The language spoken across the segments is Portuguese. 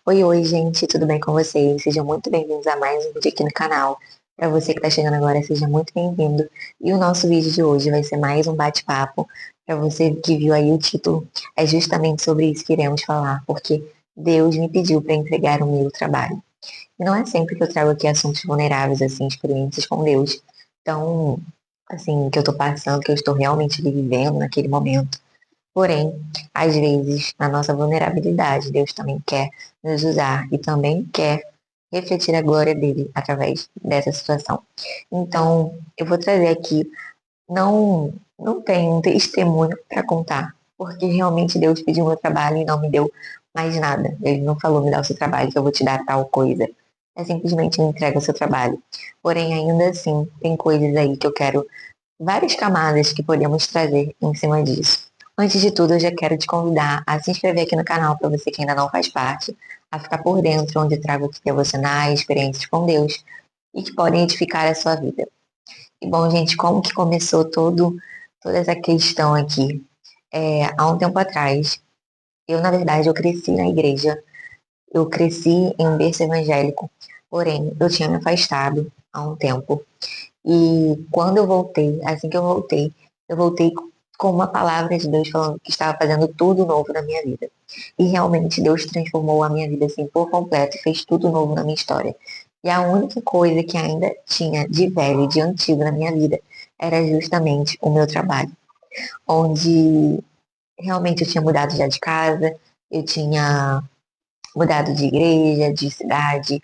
Oi, gente, tudo bem com vocês? Sejam muito bem-vindos a mais um vídeo aqui no canal. Para você que está chegando agora, seja muito bem-vindo. E o nosso vídeo de hoje vai ser mais um bate-papo. Para você que viu aí o título, é justamente sobre isso que iremos falar, porque Deus me pediu para entregar o meu trabalho. E não é sempre que eu trago aqui assuntos vulneráveis, assim, experiências com Deus. Então, assim, que eu estou passando, que eu estou realmente vivendo naquele momento. Porém, às vezes, na nossa vulnerabilidade, Deus também quer nos usar e também quer refletir a glória dele através dessa situação. Então, eu vou trazer aqui, não tenho um testemunho para contar, porque realmente Deus pediu meu trabalho e não me deu mais nada. Ele não falou, me dá o seu trabalho, que eu vou te dar tal coisa. É simplesmente me entrega o seu trabalho. Porém, ainda assim, tem coisas aí que eu quero, várias camadas que podemos trazer em cima disso. Antes de tudo, eu já quero te convidar a se inscrever aqui no canal para você que ainda não faz parte, a ficar por dentro, onde eu trago aqui devocionais, experiências com Deus e que podem edificar a sua vida. E bom, gente, como que começou toda essa questão aqui? Há um tempo atrás, na verdade, eu cresci na igreja, eu cresci em um berço evangélico, porém, eu tinha me afastado há um tempo. E quando eu voltei, assim que eu voltei com uma palavra de Deus falando que estava fazendo tudo novo na minha vida. E realmente Deus transformou a minha vida assim por completo e fez tudo novo na minha história. E a única coisa que ainda tinha de velho, de antigo na minha vida, era justamente o meu trabalho, onde realmente eu tinha mudado já de casa, eu tinha mudado de igreja, de cidade,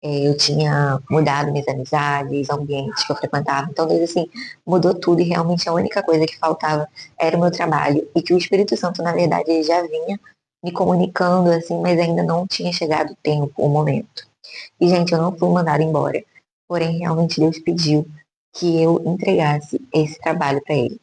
eu tinha mudado minhas amizades, ambientes que eu frequentava. Então, Deus, assim, mudou tudo e realmente a única coisa que faltava era o meu trabalho. E que o Espírito Santo, na verdade, ele já vinha me comunicando, assim, mas ainda não tinha chegado o tempo, o momento. E, gente, eu não fui mandada embora. Porém, realmente Deus pediu que eu entregasse esse trabalho para Ele.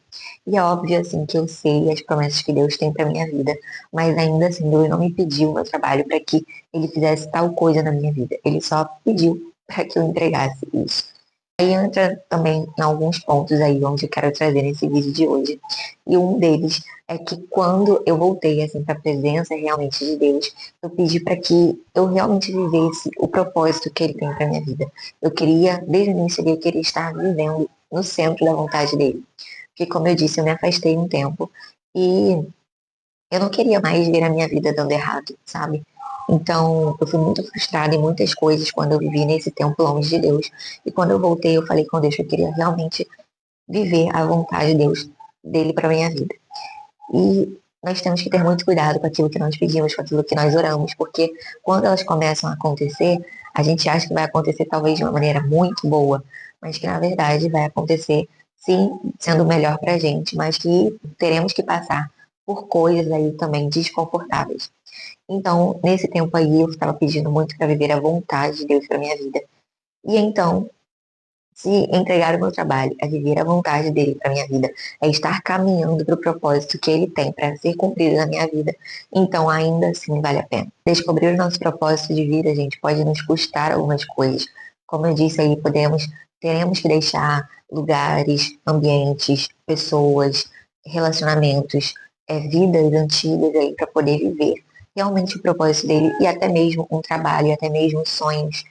E é óbvio, assim, que eu sei as promessas que Deus tem para minha vida, mas ainda assim, Deus não me pediu o meu trabalho para que Ele fizesse tal coisa na minha vida. Ele só pediu para que eu entregasse isso. Aí entra também em alguns pontos aí onde eu quero trazer nesse vídeo de hoje. E um deles é que quando eu voltei assim para a presença realmente de Deus, eu pedi para que eu realmente vivesse o propósito que Ele tem para minha vida. Eu queria, desde o início, eu queria estar vivendo no centro da vontade dele. Porque, como eu disse, eu me afastei um tempo e eu não queria mais ver a minha vida dando errado, sabe? Então, eu fui muito frustrada em muitas coisas quando eu vivi nesse tempo longe de Deus. E quando eu voltei, eu falei com Deus que eu queria realmente viver a vontade de Deus, dele para minha vida. E nós temos que ter muito cuidado com aquilo que nós pedimos, com aquilo que nós oramos, porque quando elas começam a acontecer, a gente acha que vai acontecer talvez de uma maneira muito boa, mas que na verdade vai acontecer sim, sendo melhor pra gente, mas que teremos que passar por coisas aí também desconfortáveis. Então, nesse tempo aí, eu estava pedindo muito para viver a vontade de Deus para minha vida. E então, se entregar o meu trabalho, é viver a vontade dele para minha vida, é estar caminhando para o propósito que ele tem para ser cumprido na minha vida, então ainda assim vale a pena. Descobrir o nosso propósito de vida, gente, pode nos custar algumas coisas. Como eu disse aí, teremos que deixar lugares, ambientes, pessoas, relacionamentos, vidas antigas aí para poder viver realmente o propósito dele e até mesmo um trabalho, até mesmo sonhos.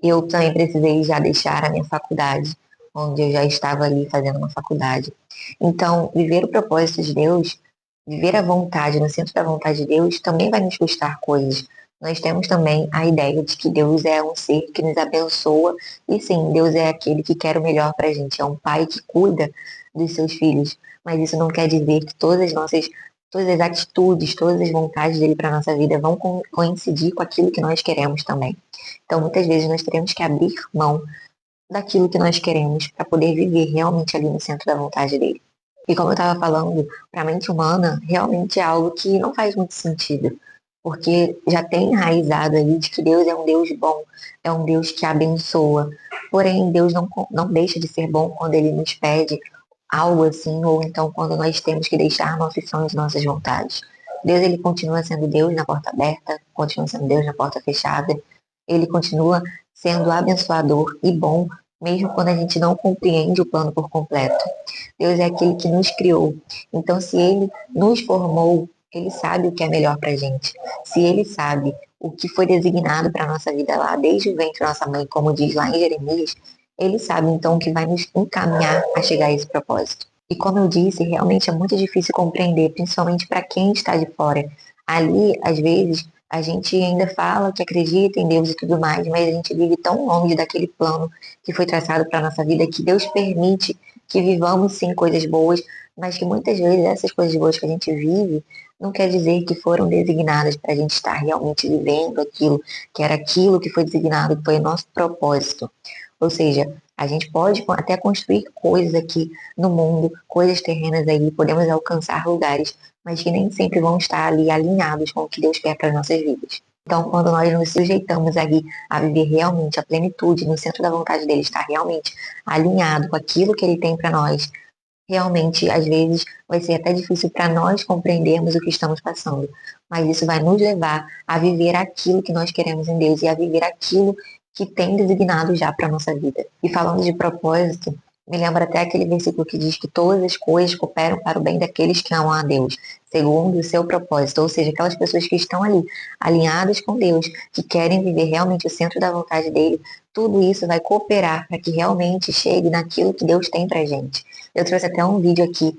Eu também precisei já deixar a minha faculdade, onde eu já estava ali fazendo uma faculdade. Então, viver o propósito de Deus, viver a vontade, no centro da vontade de Deus, também vai nos custar coisas. Nós temos também a ideia de que Deus é um ser que nos abençoa, e sim, Deus é aquele que quer o melhor para a gente, é um pai que cuida dos seus filhos. Mas isso não quer dizer que todas as atitudes, todas as vontades dele para nossa vida vão coincidir com aquilo que nós queremos também. Então, muitas vezes nós teremos que abrir mão daquilo que nós queremos para poder viver realmente ali no centro da vontade dele. E como eu estava falando, para a mente humana, realmente é algo que não faz muito sentido, porque já tem enraizado aí de que Deus é um Deus bom, é um Deus que abençoa. Porém, Deus não deixa de ser bom quando ele nos pede algo assim, ou então quando nós temos que deixar nossos sonhos, nossas vontades. Deus, ele continua sendo Deus na porta aberta, continua sendo Deus na porta fechada, ele continua sendo abençoador e bom, mesmo quando a gente não compreende o plano por completo. Deus é aquele que nos criou. Então, se ele nos formou, ele sabe o que é melhor para a gente. Se ele sabe o que foi designado para a nossa vida lá, desde o ventre da nossa mãe, como diz lá em Jeremias, ele sabe então o que vai nos encaminhar a chegar a esse propósito. E como eu disse, realmente é muito difícil compreender, principalmente para quem está de fora. Ali, às vezes, a gente ainda fala que acredita em Deus e tudo mais, mas a gente vive tão longe daquele plano que foi traçado para a nossa vida que Deus permite que vivamos sim coisas boas, mas que muitas vezes essas coisas boas que a gente vive não quer dizer que foram designadas para a gente estar realmente vivendo aquilo, que era aquilo que foi designado, que foi o nosso propósito. Ou seja, a gente pode até construir coisas aqui no mundo, coisas terrenas aí, podemos alcançar lugares, mas que nem sempre vão estar ali alinhados com o que Deus quer para as nossas vidas. Então, quando nós nos sujeitamos ali a viver realmente a plenitude no centro da vontade dele, estar realmente alinhado com aquilo que ele tem para nós, realmente, às vezes, vai ser até difícil para nós compreendermos o que estamos passando, mas isso vai nos levar a viver aquilo que nós queremos em Deus e a viver aquilo que tem designado já para a nossa vida. E falando de propósito, me lembra até aquele versículo que diz que todas as coisas cooperam para o bem daqueles que amam a Deus, segundo o seu propósito, ou seja, aquelas pessoas que estão ali, alinhadas com Deus, que querem viver realmente o centro da vontade dele, tudo isso vai cooperar para que realmente chegue naquilo que Deus tem para gente. Eu trouxe até um vídeo aqui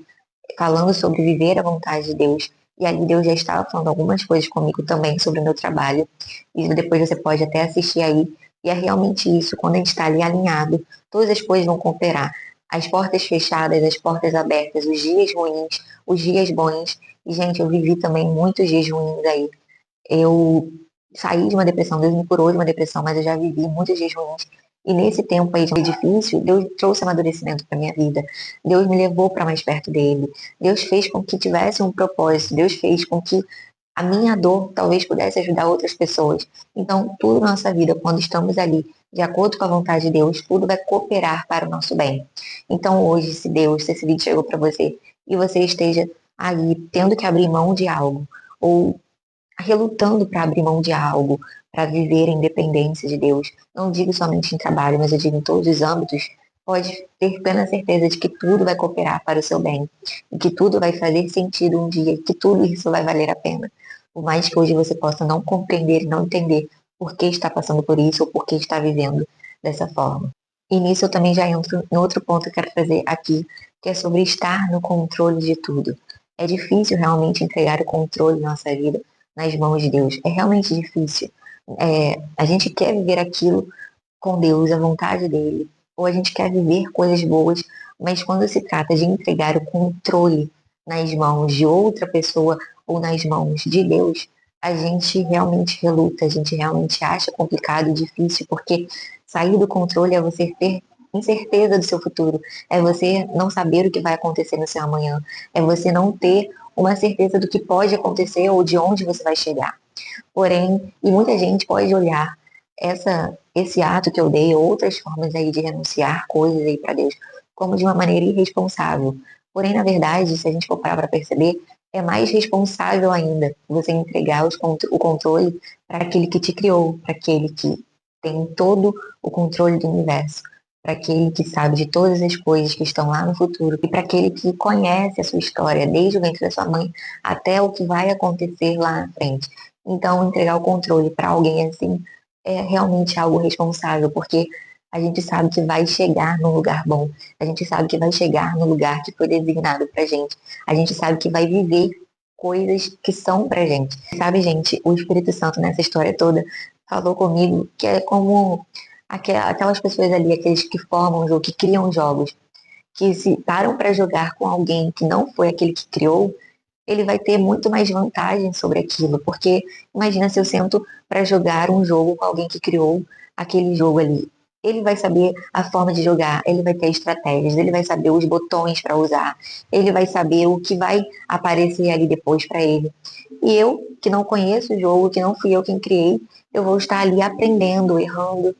falando sobre viver a vontade de Deus. E ali Deus já estava falando algumas coisas comigo também sobre o meu trabalho. E depois você pode até assistir aí. E é realmente isso, quando a gente está ali alinhado, todas as coisas vão cooperar. As portas fechadas, as portas abertas, os dias ruins, os dias bons. E, gente, eu vivi também muitos dias ruins aí. Eu saí de uma depressão, Deus me curou de uma depressão, mas eu já vivi muitos dias ruins. E nesse tempo aí de difícil, Deus trouxe amadurecimento para minha vida. Deus me levou para mais perto dele. Deus fez com que tivesse um propósito. Deus fez com que a minha dor talvez pudesse ajudar outras pessoas. Então, tudo na nossa vida, quando estamos ali, de acordo com a vontade de Deus, tudo vai cooperar para o nosso bem. Então, hoje, se Deus, se esse vídeo chegou para você e você esteja aí tendo que abrir mão de algo, ou relutando para abrir mão de algo, para viver a independência de Deus, não digo somente em trabalho, mas eu digo em todos os âmbitos, pode ter plena certeza de que tudo vai cooperar para o seu bem, e que tudo vai fazer sentido um dia, e que tudo isso vai valer a pena. Por mais que hoje você possa não compreender e não entender por que está passando por isso ou por que está vivendo dessa forma. E nisso eu também já entro em outro ponto que eu quero trazer aqui, que é sobre estar no controle de tudo. É difícil realmente entregar o controle da nossa vida nas mãos de Deus. É realmente difícil. A gente quer viver aquilo com Deus, a vontade dele, ou a gente quer viver coisas boas, mas quando se trata de entregar o controle nas mãos de outra pessoa ou nas mãos de Deus, a gente realmente reluta, a gente realmente acha complicado e difícil, porque sair do controle é você ter incerteza do seu futuro, é você não saber o que vai acontecer no seu amanhã, é você não ter uma certeza do que pode acontecer ou de onde você vai chegar. Porém, e muita gente pode olhar esse ato que eu dei, ou outras formas aí de renunciar coisas aí para Deus, como de uma maneira irresponsável. Porém, na verdade, se a gente for parar para perceber, é mais responsável ainda você entregar o controle para aquele que te criou, para aquele que tem todo o controle do universo, para aquele que sabe de todas as coisas que estão lá no futuro e para aquele que conhece a sua história, desde o ventre da sua mãe até o que vai acontecer lá na frente. Então, entregar o controle para alguém assim é realmente algo responsável, porque a gente sabe que vai chegar num lugar bom, a gente sabe que vai chegar no lugar que foi designado para gente, a gente sabe que vai viver coisas que são pra gente. Sabe, gente, o Espírito Santo nessa história toda falou comigo que é como aquelas pessoas ali, aqueles que formam ou que criam jogos, que se param para jogar com alguém que não foi aquele que criou, ele vai ter muito mais vantagem sobre aquilo, porque imagina se eu sento para jogar um jogo com alguém que criou aquele jogo ali. Ele vai saber a forma de jogar, ele vai ter estratégias, ele vai saber os botões para usar, ele vai saber o que vai aparecer ali depois para ele. E eu, que não conheço o jogo, que não fui eu quem criei, eu vou estar ali aprendendo, errando.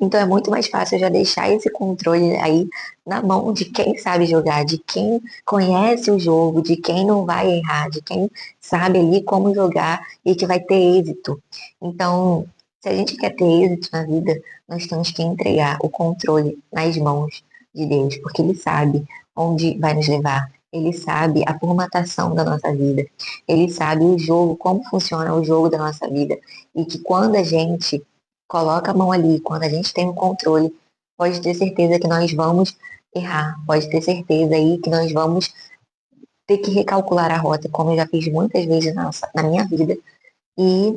Então é muito mais fácil eu já deixar esse controle aí na mão de quem sabe jogar, de quem conhece o jogo, de quem não vai errar, de quem sabe ali como jogar e que vai ter êxito. Então, se a gente quer ter êxito na vida, nós temos que entregar o controle nas mãos de Deus, porque Ele sabe onde vai nos levar. Ele sabe a formatação da nossa vida. Ele sabe o jogo, como funciona o jogo da nossa vida. E que quando a gente coloca a mão ali, quando a gente tem o controle, pode ter certeza que nós vamos errar. Pode ter certeza aí que nós vamos ter que recalcular a rota, como eu já fiz muitas vezes na minha vida e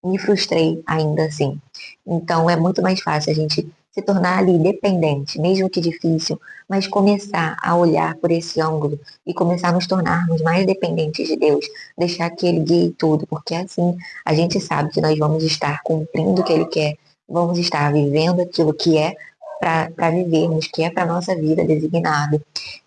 me frustrei ainda assim. Então é muito mais fácil a gente se tornar ali dependente, mesmo que difícil, mas começar a olhar por esse ângulo e começar a nos tornarmos mais dependentes de Deus, deixar que Ele guie tudo, porque assim a gente sabe que nós vamos estar cumprindo o que Ele quer, vamos estar vivendo aquilo que é para vivermos, que é para nossa vida designado.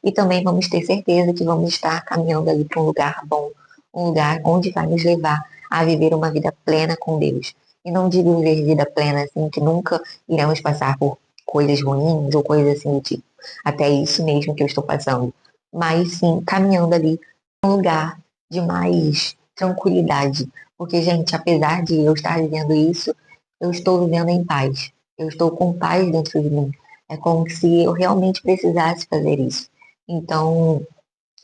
E também vamos ter certeza que vamos estar caminhando ali para um lugar bom, um lugar onde vai nos levar a viver uma vida plena com Deus. E não digo viver vida plena assim, que nunca iremos passar por coisas ruins ou coisas assim do tipo. Até isso mesmo que eu estou passando. Mas sim, caminhando ali para um lugar de mais tranquilidade. Porque, gente, apesar de eu estar vivendo isso, eu estou vivendo em paz. Eu estou com paz dentro de mim. É como se eu realmente precisasse fazer isso. Então,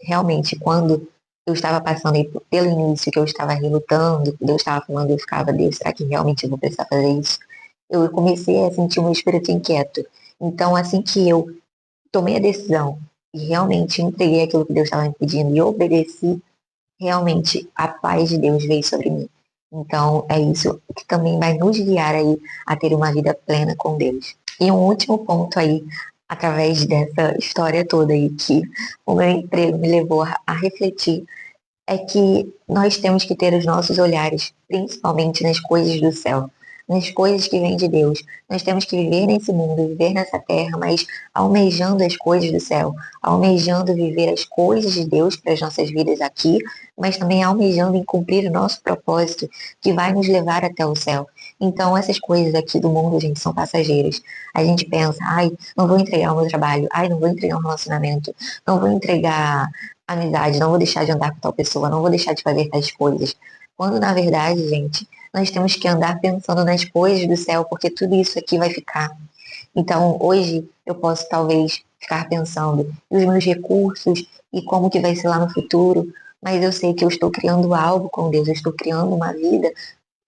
realmente, quando eu estava passando aí pelo início, que eu estava relutando, que Deus estava falando, eu ficava, Deus, será que realmente eu vou precisar fazer isso? Eu comecei a sentir um espírito inquieto. Então, assim que eu tomei a decisão e realmente entreguei aquilo que Deus estava me pedindo e obedeci, realmente a paz de Deus veio sobre mim. Então, é isso que também vai nos guiar aí a ter uma vida plena com Deus. E um último ponto aí, através dessa história toda aí, que o meu emprego me levou a refletir, é que nós temos que ter os nossos olhares, principalmente nas coisas do céu, nas coisas que vêm de Deus. Nós temos que viver nesse mundo, viver nessa terra, mas almejando as coisas do céu, almejando viver as coisas de Deus para as nossas vidas aqui, mas também almejando em cumprir o nosso propósito, que vai nos levar até o céu. Então, essas coisas aqui do mundo, gente, são passageiras. A gente pensa, ai, não vou entregar o meu trabalho, ai, não vou entregar um relacionamento, não vou entregar amizade, não vou deixar de andar com tal pessoa, não vou deixar de fazer tais coisas. Quando na verdade, gente, nós temos que andar pensando nas coisas do céu, porque tudo isso aqui vai ficar. Então, hoje eu posso talvez ficar pensando nos meus recursos e como que vai ser lá no futuro, mas eu sei que eu estou criando algo com Deus, eu estou criando uma vida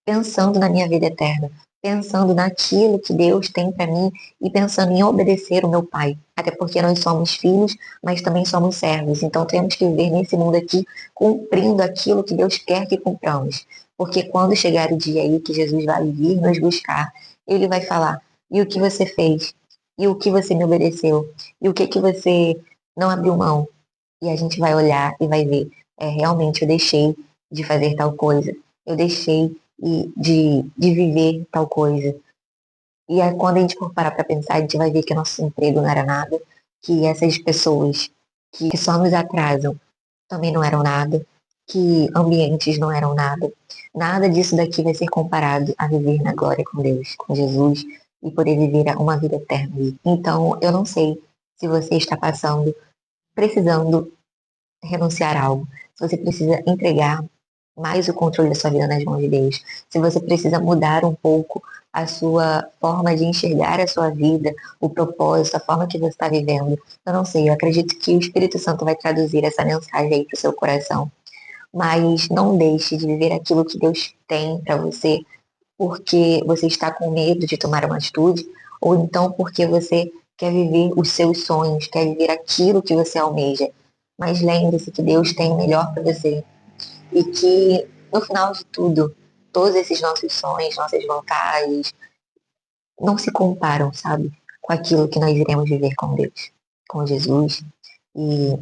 pensando na minha vida eterna, pensando naquilo que Deus tem para mim e pensando em obedecer o meu Pai. Até porque nós somos filhos, mas também somos servos. Então temos que viver nesse mundo aqui cumprindo aquilo que Deus quer que cumpramos. Porque quando chegar o dia aí que Jesus vai vir nos buscar, ele vai falar: "E o que você fez? E o que você me obedeceu? E o que você não abriu mão?" E a gente vai olhar e vai ver, realmente eu deixei de fazer tal coisa, eu deixei de viver tal coisa. E aí, quando a gente for parar para pensar, a gente vai ver que nosso emprego não era nada, que essas pessoas que só nos atrasam também não eram nada, que ambientes não eram nada. Nada disso daqui vai ser comparado a viver na glória com Deus, com Jesus, e poder viver uma vida eterna. Então, eu não sei se você está passando, precisando renunciar a algo, se você precisa entregar mais o controle da sua vida nas mãos de Deus, se você precisa mudar um pouco a sua forma de enxergar a sua vida, o propósito, a forma que você está vivendo. Eu não sei, eu acredito que o Espírito Santo vai traduzir essa mensagem aí para o seu coração. Mas não deixe de viver aquilo que Deus tem para você, porque você está com medo de tomar uma atitude, ou então porque você quer viver os seus sonhos, quer viver aquilo que você almeja. Mas lembre-se que Deus tem o melhor para você e que, no final de tudo, todos esses nossos sonhos, nossas vontades, não se comparam, sabe, com aquilo que nós iremos viver com Deus, com Jesus e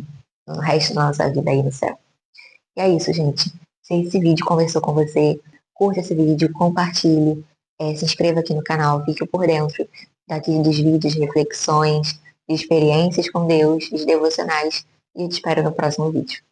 no resto da nossa vida aí no céu. E é isso, gente. Se esse vídeo conversou com você, curta esse vídeo, compartilhe, se inscreva aqui no canal, fique por dentro daqui dos vídeos, reflexões, de experiências com Deus, de devocionais. E eu te espero no próximo vídeo.